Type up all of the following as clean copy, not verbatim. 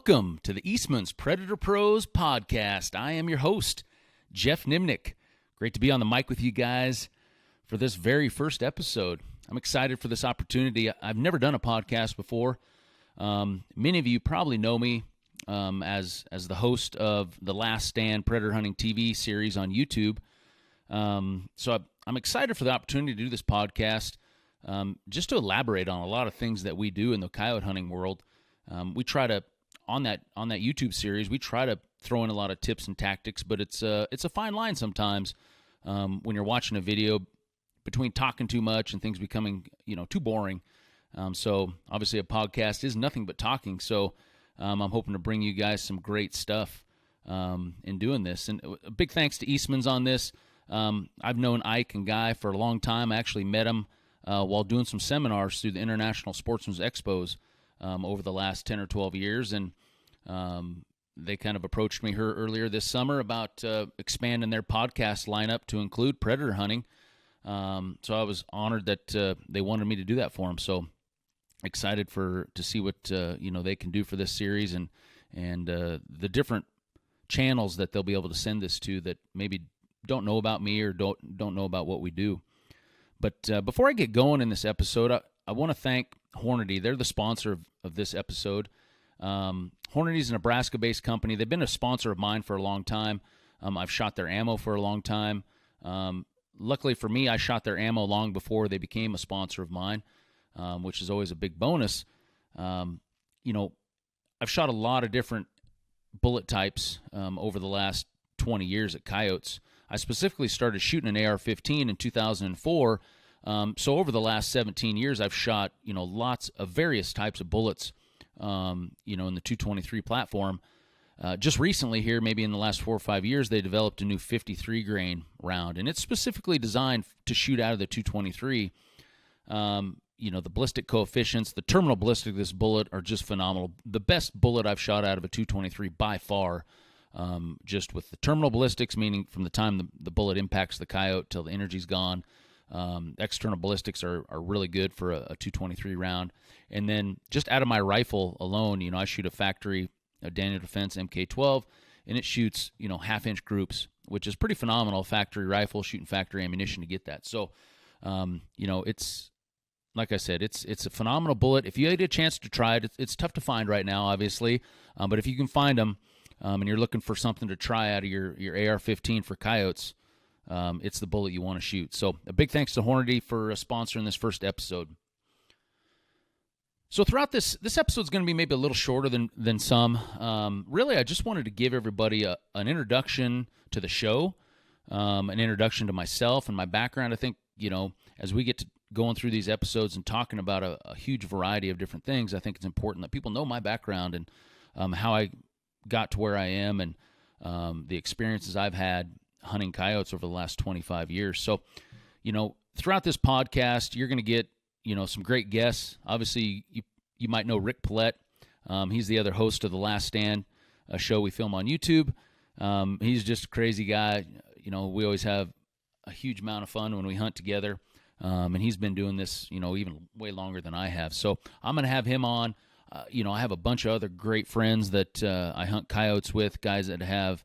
Welcome to the Eastmans Predator Pros podcast. I am your host, Geoff Nemnich. Great to be on the mic with you guys for this very first episode. I'm excited for this opportunity. I've never done a podcast before. Many of you probably know me as the host of the Last Stand Predator Hunting TV series on YouTube. So I'm excited for the opportunity to do this podcast, just to elaborate on a lot of things that we do in the coyote hunting world. We try to, on that YouTube series, we try to throw in a lot of tips and tactics, but it's a fine line sometimes when you're watching a video between talking too much and things becoming too boring. So obviously a podcast is nothing but talking. So I'm hoping to bring you guys some great stuff in doing this. And a big thanks to Eastmans on this. I've known Ike and Guy for a long time. I actually met them while doing some seminars through the International Sportsman's Expos over the last 10 or 12 years, and they kind of approached me here earlier this summer about expanding their podcast lineup to include predator hunting. So I was honored that they wanted me to do that for them. So excited to see what they can do for this series and the different channels that they'll be able to send this to that maybe don't know about me or don't know about what we do. But before I get going in this episode, I want to thank Hornady. They're the sponsor of this episode. Hornady is a Nebraska-based company. They've been a sponsor of mine for a long time. I've shot their ammo for a long time. Luckily for me, I shot their ammo long before they became a sponsor of mine, which is always a big bonus. I've shot a lot of different bullet types over the last 20 years at coyotes. I specifically started shooting an AR-15 in 2004. So over the last 17 years, I've shot, lots of various types of bullets, in the 223 platform. Just recently here, maybe in the last 4 or 5 years, they developed a new 53 grain round, and it's specifically designed to shoot out of the 223. The ballistic coefficients, the terminal ballistic of this bullet are just phenomenal. The best bullet I've shot out of a 223 by far, just with the terminal ballistics, meaning from the time the bullet impacts the coyote till the energy's gone. External ballistics are really good for a 223 round. And then just out of my rifle alone, I shoot a factory, a Daniel Defense MK12, and it shoots, half-inch groups, which is pretty phenomenal. Factory rifle, shooting factory ammunition to get that. So, it's, like I said, it's a phenomenal bullet. If you had a chance to try it, it's tough to find right now, obviously. But if you can find them, and you're looking for something to try out of your AR-15 for coyotes, it's the bullet you want to shoot. So a big thanks to Hornady for sponsoring this first episode. So throughout this episode is going to be maybe a little shorter than some. Really, I just wanted to give everybody an introduction to the show, an introduction to myself and my background. I think, as we get to going through these episodes and talking about a huge variety of different things, I think it's important that people know my background and how I got to where I am and the experiences I've had hunting coyotes over the last 25 years. So, throughout this podcast, you're going to get, some great guests. Obviously, you might know Rick Paulette. He's the other host of the Last Stand, a show we film on YouTube. He's just a crazy guy. We always have a huge amount of fun when we hunt together. And he's been doing this, even way longer than I have. So I'm going to have him on. I have a bunch of other great friends that I hunt coyotes with, guys that have,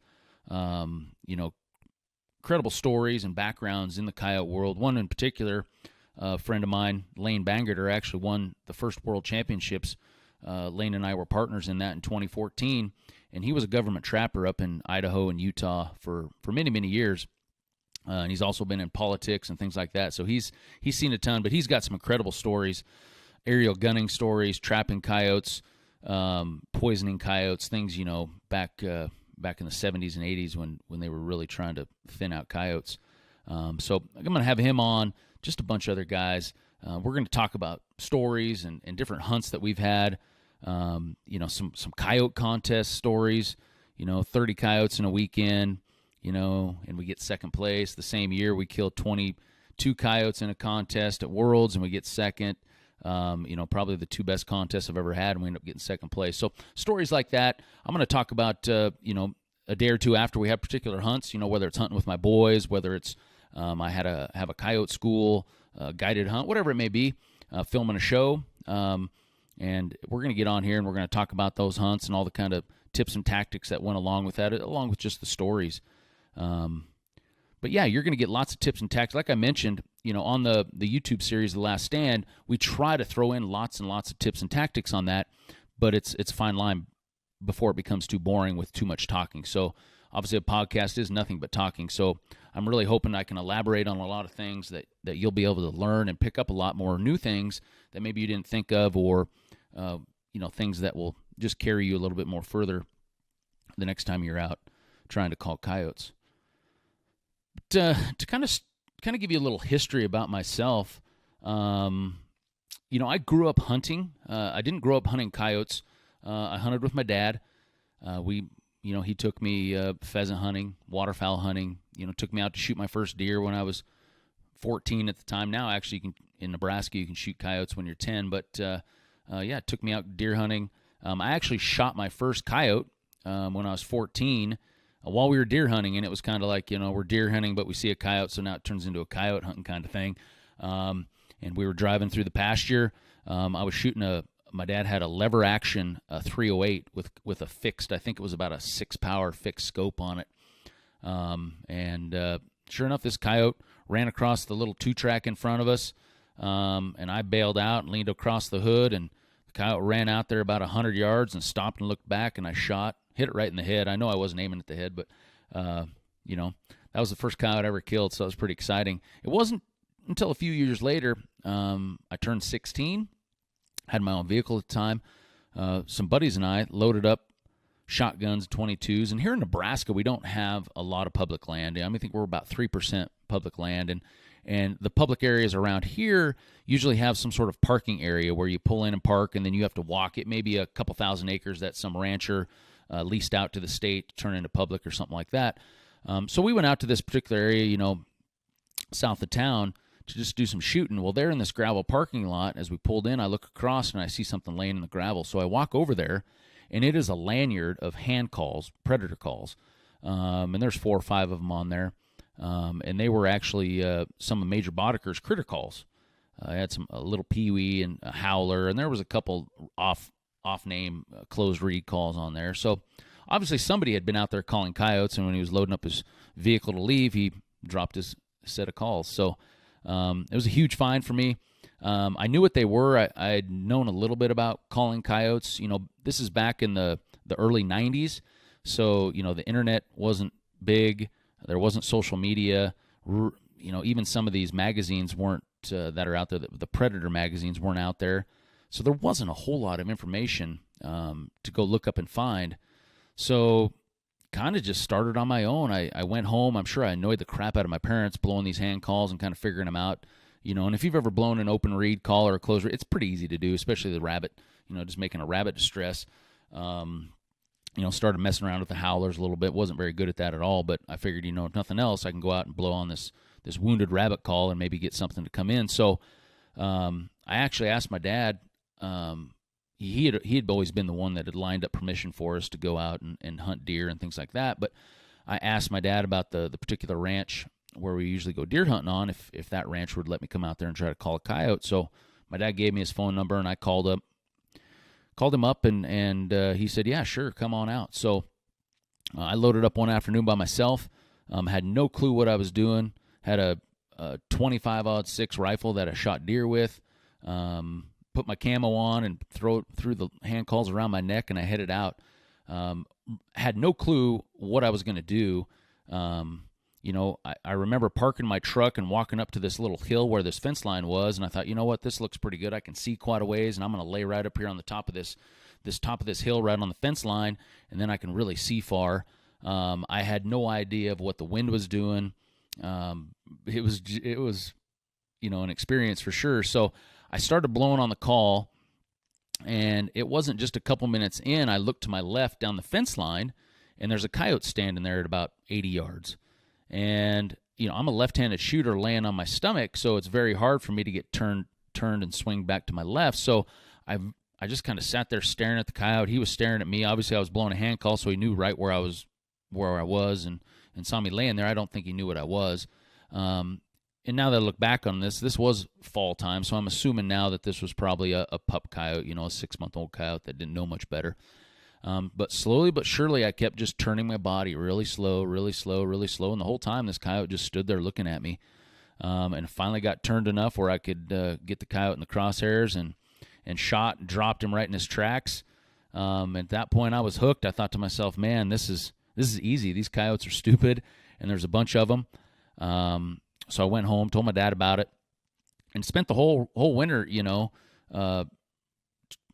incredible stories and backgrounds in the coyote world. One in particular, a friend of mine, Lane Bangerter, actually won the first world championships. Lane and I were partners in that in 2014, and he was a government trapper up in Idaho and Utah for many, many years. And he's also been in politics and things like that. So he's seen a ton, but he's got some incredible stories, aerial gunning stories, trapping coyotes, poisoning coyotes, things, back in the 70s and 80s when they were really trying to thin out coyotes. So I'm going to have him on, just a bunch of other guys. We're going to talk about stories and different hunts that we've had, some coyote contest stories, 30 coyotes in a weekend, and we get second place. The same year we killed 22 coyotes in a contest at Worlds, and we get second. Probably the two best contests I've ever had, and we end up getting second place. So stories like that. I'm going to talk about, a day or two after we have particular hunts, whether it's hunting with my boys, whether it's I have a coyote school, guided hunt, whatever it may be, filming a show. And we're going to get on here and we're going to talk about those hunts and all the kind of tips and tactics that went along with that, along with just the stories. But yeah, you're going to get lots of tips and tactics. Like I mentioned, on the YouTube series, The Last Stand, we try to throw in lots and lots of tips and tactics on that, but it's a fine line before it becomes too boring with too much talking. So obviously a podcast is nothing but talking. So I'm really hoping I can elaborate on a lot of things that you'll be able to learn and pick up a lot more new things that maybe you didn't think of, or things that will just carry you a little bit more further the next time you're out trying to call coyotes. But, to kind of give you a little history about myself, I grew up hunting. I didn't grow up hunting coyotes. I hunted with my dad. He took me pheasant hunting, waterfowl hunting. Took me out to shoot my first deer when I was 14 at the time. Now, actually, in Nebraska, you can shoot coyotes when you're 10. But it took me out deer hunting. I actually shot my first coyote when I was 14 while we were deer hunting, and it was kind of like, we're deer hunting, but we see a coyote, so now it turns into a coyote hunting kind of thing. And we were driving through the pasture. I was shooting my dad had a lever action 308 with a fixed, I think it was about a 6-power fixed scope on it. Sure enough, this coyote ran across the little 2-track in front of us, and I bailed out and leaned across the hood, and the coyote ran out there about 100 yards and stopped and looked back, and I hit it right in the head. I know I wasn't aiming at the head, but, that was the first coyote I ever killed, so it was pretty exciting. It wasn't until a few years later, I turned 16, had my own vehicle at the time. Some buddies and I loaded up shotguns, 22s, and here in Nebraska, we don't have a lot of public land. I think we're about 3% public land, and the public areas around here usually have some sort of parking area where you pull in and park, and then you have to walk. It may be a couple thousand acres that some rancher leased out to the state to turn into public or something like that. So we went out to this particular area, south of town, to just do some shooting. Well, there in this gravel parking lot, as we pulled in, I look across and I see something laying in the gravel. So I walk over there, and it is a lanyard of hand calls, predator calls, and there's 4 or 5 of them on there, and they were actually some of Major Bodeker's critter calls. I had a little peewee and a howler, and there was a couple off-name closed reed calls on there. So obviously somebody had been out there calling coyotes, and when he was loading up his vehicle to leave, he dropped his set of calls. So it was a huge find for me. I knew what they were. I had known a little bit about calling coyotes. This is back in the early 90s. So, the internet wasn't big. There wasn't social media. Even some of these magazines weren't, that are out there. The Predator magazines weren't out there. So there wasn't a whole lot of information to go look up and find. So kind of just started on my own. I went home. I'm sure I annoyed the crap out of my parents blowing these hand calls and kind of figuring them out. And if you've ever blown an open reed call or a closed reed, it's pretty easy to do, especially the rabbit, just making a rabbit distress. Started messing around with the howlers a little bit. Wasn't very good at that at all, but I figured, if nothing else, I can go out and blow on this wounded rabbit call and maybe get something to come in. So I actually asked my dad. He had always been the one that had lined up permission for us to go out and hunt deer and things like that. But I asked my dad about the particular ranch where we usually go deer hunting on, if that ranch would let me come out there and try to call a coyote. So my dad gave me his phone number, and I called him up, and he said, yeah, sure, come on out. So I loaded up one afternoon by myself, had no clue what I was doing, had a 25-06 rifle that I shot deer with, put my camo on and threw the hand calls around my neck, and I headed out. Had no clue what I was going to do. I remember parking my truck and walking up to this little hill where this fence line was, and I thought, you know what, this looks pretty good. I can see quite a ways, and I'm going to lay right up here on the top of this top of this hill right on the fence line, and then I can really see far. I had no idea of what the wind was doing. It was an experience for sure. So I started blowing on the call, and it wasn't just a couple minutes in. I looked to my left down the fence line, and there's a coyote standing there at about 80 yards. And, I'm a left-handed shooter laying on my stomach, so it's very hard for me to get turned and swing back to my left. So I just kind of sat there staring at the coyote. He was staring at me. Obviously, I was blowing a hand call, so he knew right where I was and saw me laying there. I don't think he knew what I was. And now that I look back on this was fall time, so I'm assuming now that this was probably a pup coyote, a 6-month-old coyote that didn't know much better. But slowly but surely, I kept just turning my body really slow, really slow, really slow, and the whole time this coyote just stood there looking at me. And finally got turned enough where I could get the coyote in the crosshairs and shot and dropped him right in his tracks. At that point, I was hooked. I thought to myself, man, this is easy. These coyotes are stupid, and there's a bunch of them. So I went home, told my dad about it, and spent the whole winter,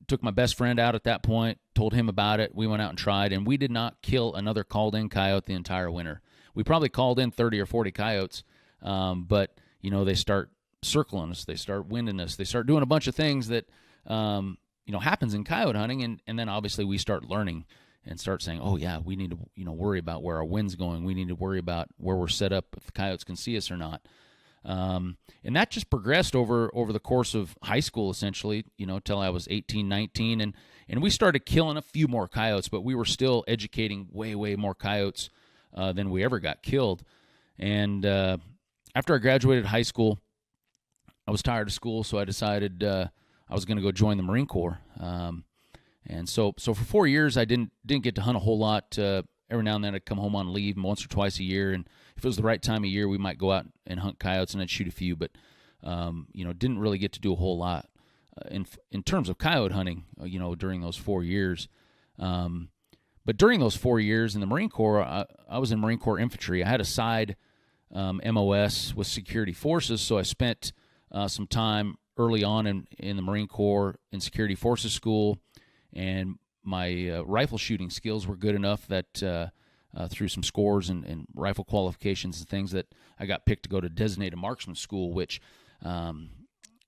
took my best friend out at that point, told him about it. We went out and tried, and we did not kill another called-in coyote the entire winter. We probably called in 30 or 40 coyotes, but, they start circling us. They start winding us. They start doing a bunch of things that, happens in coyote hunting, and then obviously we start learning and start saying, oh, yeah, we need to, worry about where our wind's going. We need to worry about where we're set up, if the coyotes can see us or not. And that just progressed over the course of high school, essentially, till I was 18, 19. And we started killing a few more coyotes, but we were still educating way, way more coyotes than we ever got killed. And after I graduated high school, I was tired of school, so I decided I was going to go join the Marine Corps. And so for 4 years, I didn't get to hunt a whole lot. Every now and then I'd come home on leave once or twice a year, and if it was the right time of year, we might go out and hunt coyotes, and I'd shoot a few, but didn't really get to do a whole lot in terms of coyote hunting, during those 4 years. But during those 4 years in the Marine Corps, I was in Marine Corps infantry. I had a side MOS with security forces, so I spent some time early on in the Marine Corps in security forces school, and my rifle shooting skills were good enough that through some scores and rifle qualifications and things that I got picked to go to designated marksman school, which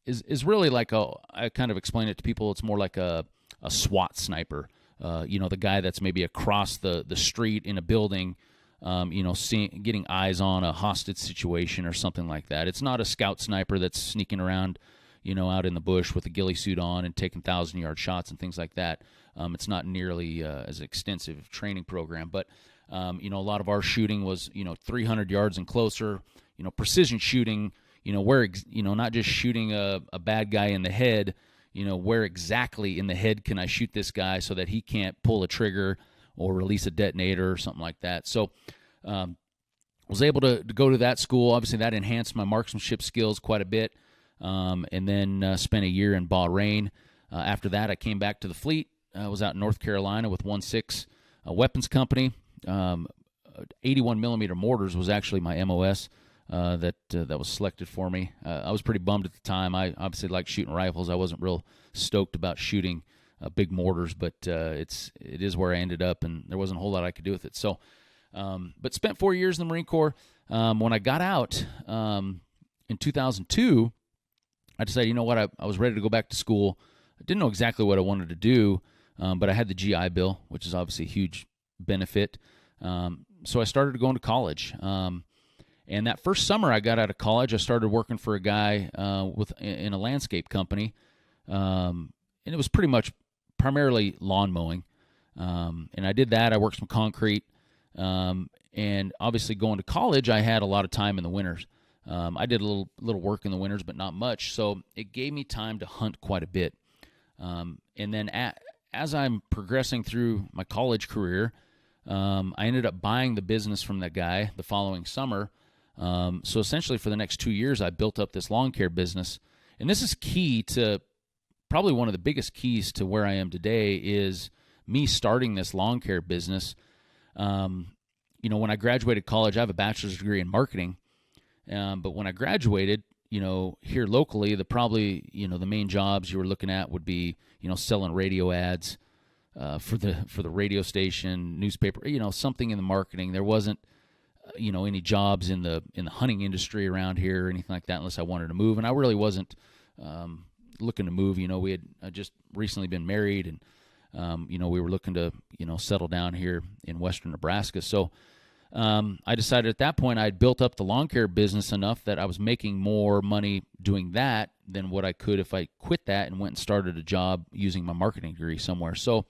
is really like I kind of explain it to people, it's more like a SWAT sniper. The guy that's maybe across the street in a building, getting eyes on a hostage situation or something like that. It's not a scout sniper that's sneaking around, out in the bush with a ghillie suit on and taking 1,000-yard shots and things like that. It's not nearly as extensive training program, but a lot of our shooting was 300 yards and closer. Precision shooting. Where not just shooting a bad guy in the head. Where exactly in the head can I shoot this guy so that he can't pull a trigger or release a detonator or something like that. So was able to go to that school. Obviously, that enhanced my marksmanship skills quite a bit. And then spent a year in Bahrain. After that, I came back to the fleet. I was out in North Carolina with 1-6 Weapons Company. 81 millimeter mortars was actually my MOS that was selected for me. I was pretty bummed at the time. I obviously liked shooting rifles. I wasn't real stoked about shooting big mortars, but it is where I ended up, and there wasn't a whole lot I could do with it. So, but spent 4 years in the Marine Corps. When I got out in 2002, I decided, I was ready to go back to school. I didn't know exactly what I wanted to do, but I had the GI Bill, which is obviously a huge benefit. So I started going to college. And that first summer I got out of college, I started working for a guy in a landscape company. And it was primarily lawn mowing. And I did that. I worked some concrete. And obviously going to college, I had a lot of time in the winters. I did a little work in the winters, but not much. So it gave me time to hunt quite a bit. And then as I'm progressing through my college career, I ended up buying the business from that guy the following summer. So essentially for the next 2 years, I built up this lawn care business. And this is key to, probably one of the biggest keys to where I am today is me starting this lawn care business. When I graduated college, I have a bachelor's degree in marketing. But when I graduated, here locally, the main jobs you were looking at would be, selling radio ads for the radio station, newspaper, something in the marketing. There wasn't, any jobs in the hunting industry around here or anything like that unless I wanted to move. And I really wasn't looking to move. We had just recently been married, and we were looking to settle down here in western Nebraska. So I decided at that point I'd built up the lawn care business enough that I was making more money doing that than what I could if I quit that and went and started a job using my marketing degree somewhere. So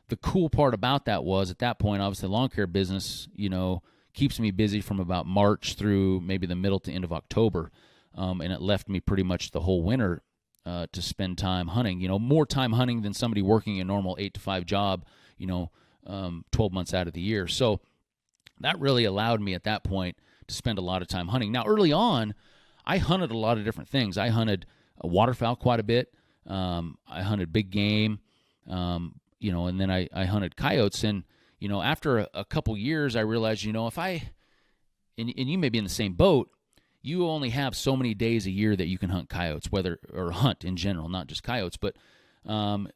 the cool part about that was at that point, obviously, the lawn care business, keeps me busy from about March through maybe the middle to end of October, and it left me pretty much the whole winter to spend time hunting. More time hunting than somebody working a normal 8-to-5 job, 12 months out of the year. So that really allowed me at that point to spend a lot of time hunting. Now, early on, I hunted a lot of different things. I hunted waterfowl quite a bit. I hunted big game, and then I hunted coyotes. And, after a couple years, I realized, if and you may be in the same boat, you only have so many days a year that you can hunt coyotes, or hunt in general, not just coyotes, but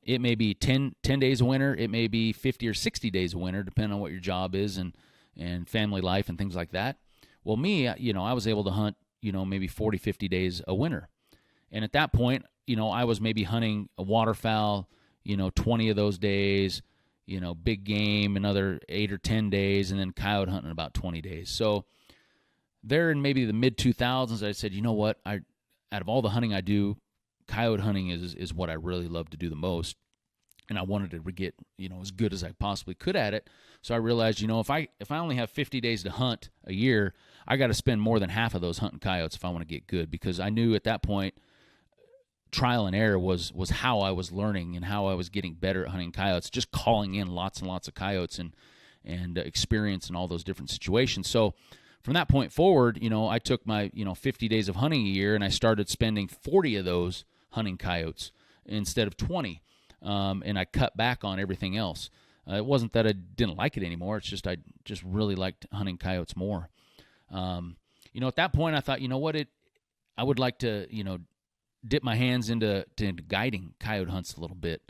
it may be 10 days of winter. It may be 50 or 60 days of winter, depending on what your job is and family life and things like that. Well, me, I was able to hunt, maybe 40, 50 days a winter. And at that point, I was maybe hunting a waterfowl, 20 of those days, big game, another 8 or 10 days, and then coyote hunting about 20 days. So there in maybe the mid-2000s, I said, you know what, out of all the hunting I do, coyote hunting is what I really love to do the most. And I wanted to get, as good as I possibly could at it. So I realized, if I only have 50 days to hunt a year, I got to spend more than half of those hunting coyotes if I want to get good, because I knew at that point trial and error was how I was learning and how I was getting better at hunting coyotes, just calling in lots and lots of coyotes and experience in all those different situations. So from that point forward, I took my 50 days of hunting a year, and I started spending 40 of those hunting coyotes instead of 20. And I cut back on everything else. It wasn't that I didn't like it anymore. It's just I just really liked hunting coyotes more. At that point, I thought, I would like to, dip my hands into guiding coyote hunts a little bit.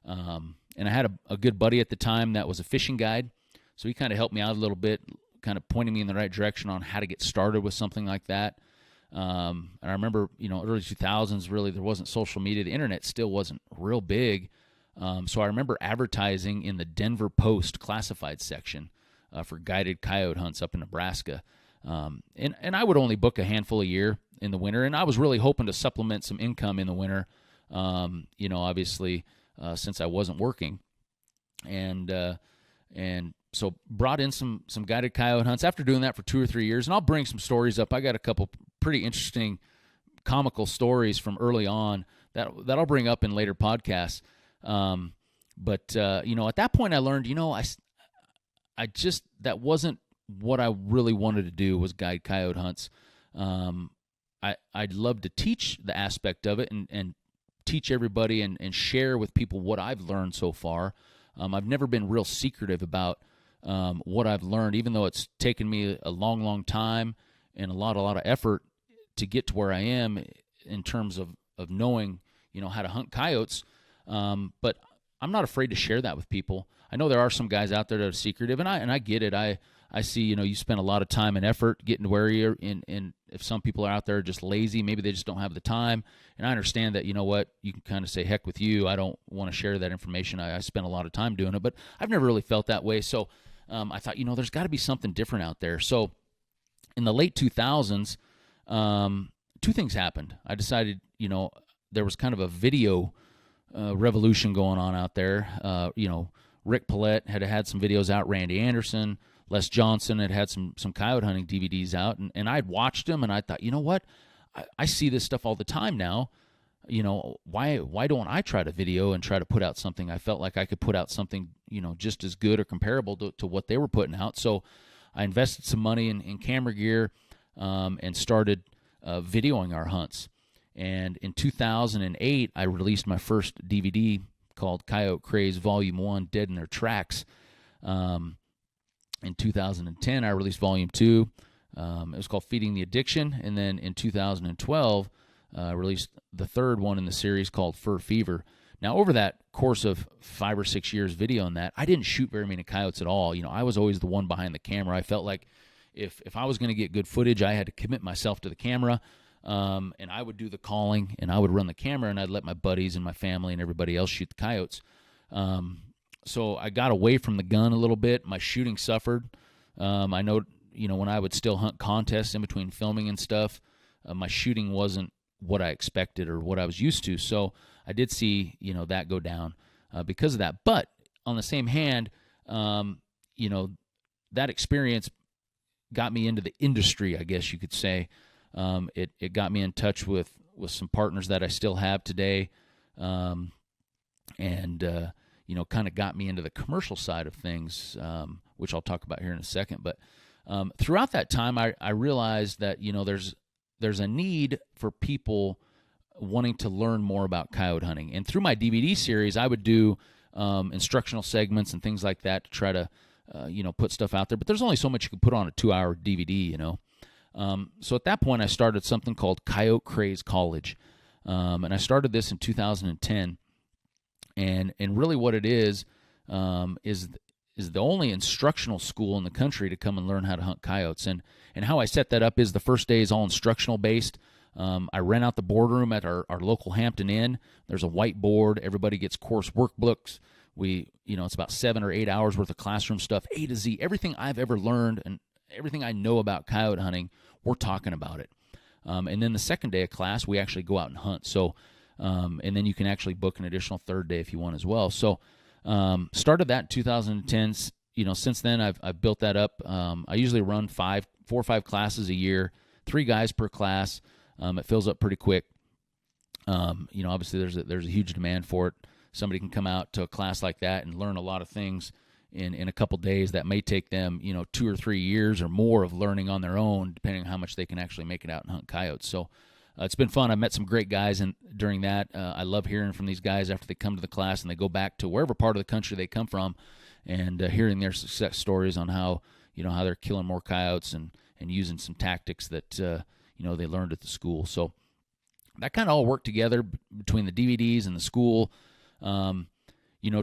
And I had a good buddy at the time that was a fishing guide, so he kind of helped me out a little bit, kind of pointing me in the right direction on how to get started with something like that. And I remember, early 2000s, really, there wasn't social media. The internet still wasn't real big. So I remember advertising in the Denver Post classified section for guided coyote hunts up in Nebraska. And I would only book a handful a year in the winter, and I was really hoping to supplement some income in the winter, obviously, since I wasn't working. And so brought in some guided coyote hunts after doing that for 2 or 3 years. And I'll bring some stories up. I got a couple pretty interesting comical stories from early on that I'll bring up in later podcasts. But at that point I learned, I just, that wasn't what I really wanted to do, was guide coyote hunts. I'd love to teach the aspect of it and teach everybody and share with people what I've learned so far. I've never been real secretive about what I've learned, even though it's taken me a long, long time and a lot of effort to get to where I am in terms of knowing, how to hunt coyotes. But I'm not afraid to share that with people. I know there are some guys out there that are secretive, and I get it. I see, you spend a lot of time and effort getting to where you're in, and if some people are out there just lazy, maybe they just don't have the time. And I understand that, you can kind of say, heck with you, I don't want to share that information. I spend a lot of time doing it, but I've never really felt that way. So I thought, there's got to be something different out there. So in the late 2000s, 2 things happened. I decided, there was kind of a video revolution going on out there. Rick Paulette had some videos out, Randy Anderson, Les Johnson had some coyote hunting DVDs out, and I'd watched them, and I thought, what? I see this stuff all the time now. Why don't I try to video and try to put out something? I felt like I could put out something, just as good or comparable to what they were putting out. So I invested some money in camera gear and started videoing our hunts. And in 2008, I released my first DVD called Coyote Craze Volume 1, Dead in Their Tracks. In 2010, I released Volume 2. It was called Feeding the Addiction. And then in 2012, I released the third one in the series called Fur Fever. Now, over that course of 5 or 6 years videoing that, I didn't shoot very many coyotes at all. I was always the one behind the camera. I felt like if I was going to get good footage, I had to commit myself to the camera. And I would do the calling, and I would run the camera, and I'd let my buddies and my family and everybody else shoot the coyotes. So I got away from the gun a little bit. My shooting suffered. I know, when I would still hunt contests in between filming and stuff, my shooting wasn't what I expected or what I was used to. So I did see, that go down because of that. But on the same hand, that experience got me into the industry, I guess you could say. It got me in touch with some partners that I still have today, and kind of got me into the commercial side of things, which I'll talk about here in a second. But throughout that time, I realized that there's a need for people wanting to learn more about coyote hunting. And through my DVD series, I would do instructional segments and things like that to try to put stuff out there. But there's only so much you can put on a 2-hour DVD, So at that point, I started something called Coyote Craze College, and I started this in 2010. And really, what it is the only instructional school in the country to come and learn how to hunt coyotes. And how I set that up is the first day is all instructional based. I rent out the boardroom at our local Hampton Inn. There's a whiteboard. Everybody gets course workbooks. It's about 7 or 8 hours worth of classroom stuff, A to Z. Everything I've ever learned and everything I know about coyote hunting, we're talking about it. And then the second day of class, we actually go out and hunt. So, and then you can actually book an additional third day if you want as well. So, started that in 2010. Since then I've built that up. I usually run 4 or 5 classes a year, 3 guys per class. It fills up pretty quick. Obviously there's a huge demand for it. Somebody can come out to a class like that and learn a lot of things in a couple days that may take them, 2 or 3 years or more of learning on their own, depending on how much they can actually make it out and hunt coyotes. So it's been fun. I met some great guys during that. I love hearing from these guys after they come to the class and they go back to wherever part of the country they come from, and hearing their success stories on how they're killing more coyotes and using some tactics that they learned at the school. So that kind of all worked together between the DVDs and the school.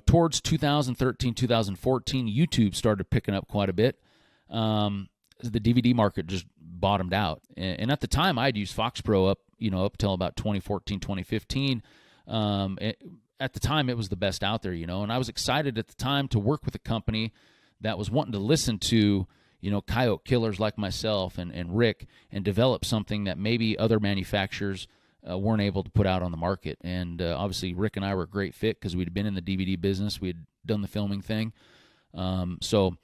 Towards 2013, 2014, YouTube started picking up quite a bit. The DVD market just bottomed out. And at the time, I'd used Fox Pro up till about 2014, 2015. At the time, it was the best out there, and I was excited at the time to work with a company that was wanting to listen to, coyote killers like myself and Rick, and develop something that maybe other manufacturers weren't able to put out on the market. And obviously, Rick and I were a great fit because we'd been in the DVD business. We had done the filming thing. So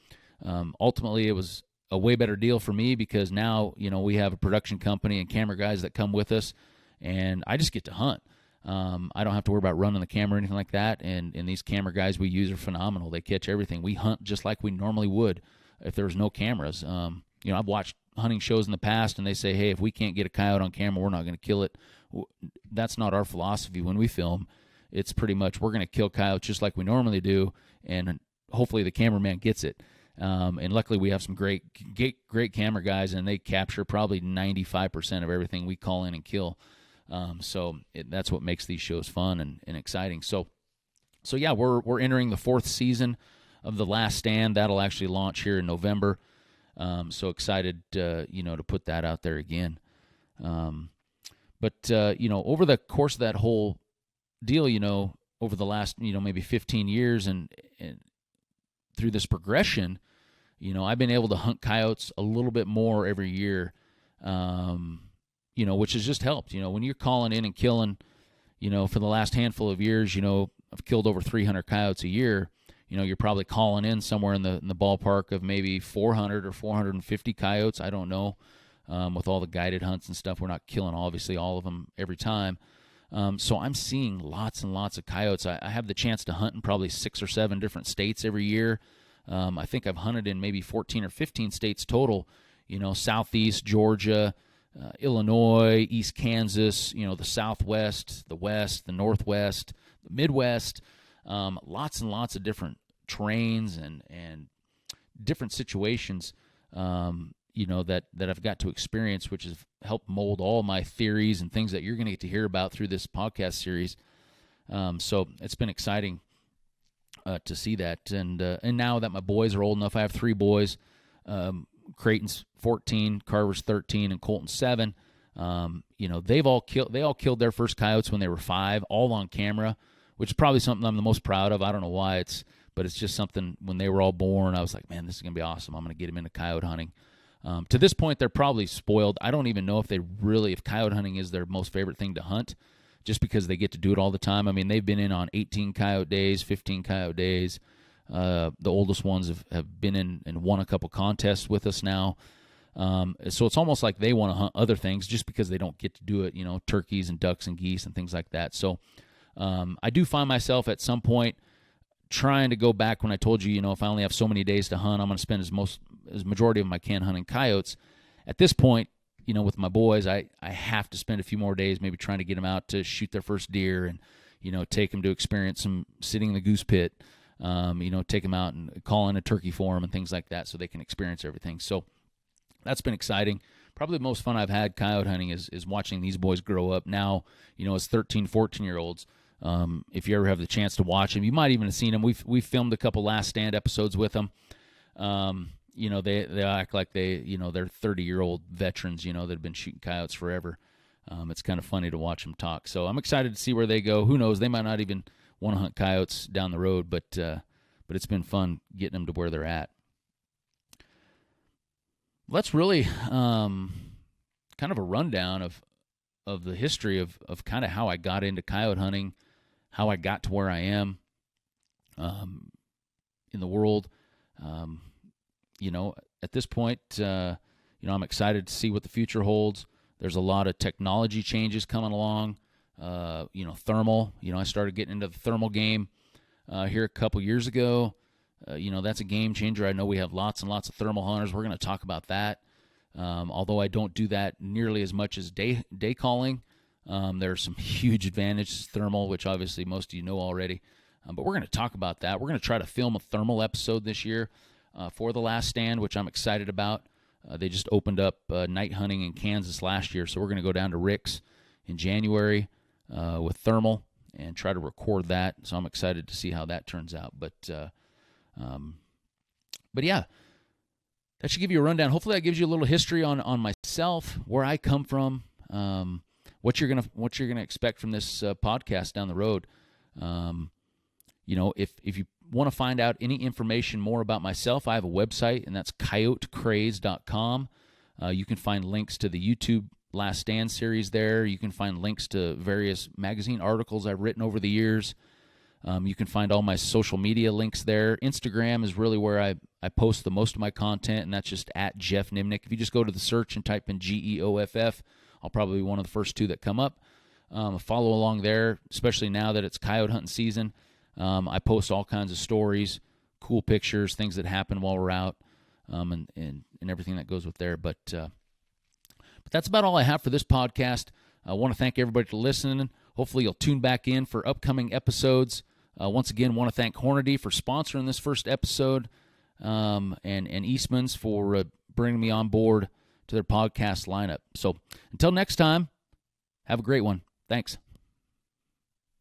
ultimately, it was a way better deal for me because now, we have a production company and camera guys that come with us, and I just get to hunt. I don't have to worry about running the camera or anything like that. And these camera guys we use are phenomenal. They catch everything. We hunt just like we normally would if there was no cameras. I've watched hunting shows in the past, and they say, hey, if we can't get a coyote on camera, we're not going to kill it. That's not our philosophy when we film. It's pretty much we're going to kill coyotes just like we normally do, and hopefully the cameraman gets it. And luckily we have some great camera guys, and they capture probably 95% of everything we call in and kill. That's what makes these shows fun and exciting. So yeah, we're entering the 4th season of The Last Stand. That'll actually launch here in November. So excited, to put that out there again. But over the course of that whole deal, over the last, maybe 15 years and through this progression, I've been able to hunt coyotes a little bit more every year, which has just helped. When you're calling in and killing, for the last handful of years, I've killed over 300 coyotes a year. You're probably calling in somewhere in the ballpark of maybe 400 or 450 coyotes. I don't know. With all the guided hunts and stuff, we're not killing, obviously, all of them every time. So I'm seeing lots and lots of coyotes. I have the chance to hunt in probably 6 or 7 different states every year. I think I've hunted in maybe 14 or 15 states total, Southeast Georgia, Illinois, East Kansas, the Southwest, the West, the Northwest, the Midwest. Lots and lots of different terrains and different situations, that I've got to experience, which has helped mold all my theories and things that you're going to get to hear about through this podcast series. So it's been exciting to see that. And now that my boys are old enough, I have 3 boys. Creighton's 14, Carver's 13, and Colton's 7. They all killed their first coyotes when they were 5, all on camera, which is probably something I'm the most proud of. I don't know why, but it's just something. When they were all born, I was like, man, this is going to be awesome. I'm going to get them into coyote hunting. To this point, they're probably spoiled. I don't even know if coyote hunting is their most favorite thing to hunt, just because they get to do it all the time. I mean, they've been in on 18 coyote days, 15 coyote days. The oldest ones have been in and won a couple contests with us now. So it's almost like they want to hunt other things just because they don't get to do it, turkeys and ducks and geese and things like that. So I do find myself at some point trying to go back when I told you, if I only have so many days to hunt, I'm going to spend as majority of them I can hunting coyotes. At this point, with my boys, I have to spend a few more days maybe trying to get them out to shoot their first deer and, take them to experience some sitting in the goose pit, take them out and call in a turkey for them and things like that so they can experience everything. So that's been exciting. Probably the most fun I've had coyote hunting is watching these boys grow up now, as 13, 14-year-olds. If you ever have the chance to watch them, you might even have seen them. We've filmed a couple Last Stand episodes with them. They act like they're 30-year-old veterans, that have been shooting coyotes forever. It's kind of funny to watch them talk. So I'm excited to see where they go. Who knows? They might not even want to hunt coyotes down the road, but it's been fun getting them to where they're at. Let's really kind of a rundown of the history of kind of how I got into coyote hunting, how I got to where I am in the world. At this point, I'm excited to see what the future holds. There's a lot of technology changes coming along. Thermal. I started getting into the thermal game here a couple years ago. That's a game changer. I know we have lots and lots of thermal hunters. We're going to talk about that. Although I don't do that nearly as much as day calling. There are some huge advantages to thermal, which obviously most of you know already. But we're going to talk about that. We're going to try to film a thermal episode this year for The Last Stand, which I'm excited about. They just opened up night hunting in Kansas last year, so we're going to go down to Rick's in January with thermal and try to record that. So I'm excited to see how that turns out. But yeah, that should give you a rundown. Hopefully that gives you a little history on myself, where I come from, what you're gonna expect from this podcast down the road. If you want to find out any information more about myself, I have a website, and that's coyotecraze.com. You can find links to the YouTube Last Stand series there. You can find links to various magazine articles I've written over the years. You can find all my social media links there. Instagram is really where I post the most of my content, and that's just at Geoff Nemnich. If you just go to the search and type in GEOFF, I'll probably be one of the first two that come up. Follow along there, especially now that it's coyote hunting season. I post all kinds of stories, cool pictures, things that happen while we're out, and everything that goes with there. But that's about all I have for this podcast. I want to thank everybody for listening. Hopefully you'll tune back in for upcoming episodes. Once again, want to thank Hornady for sponsoring this first episode, and Eastmans for bringing me on board to their podcast lineup. So until next time, have a great one. Thanks.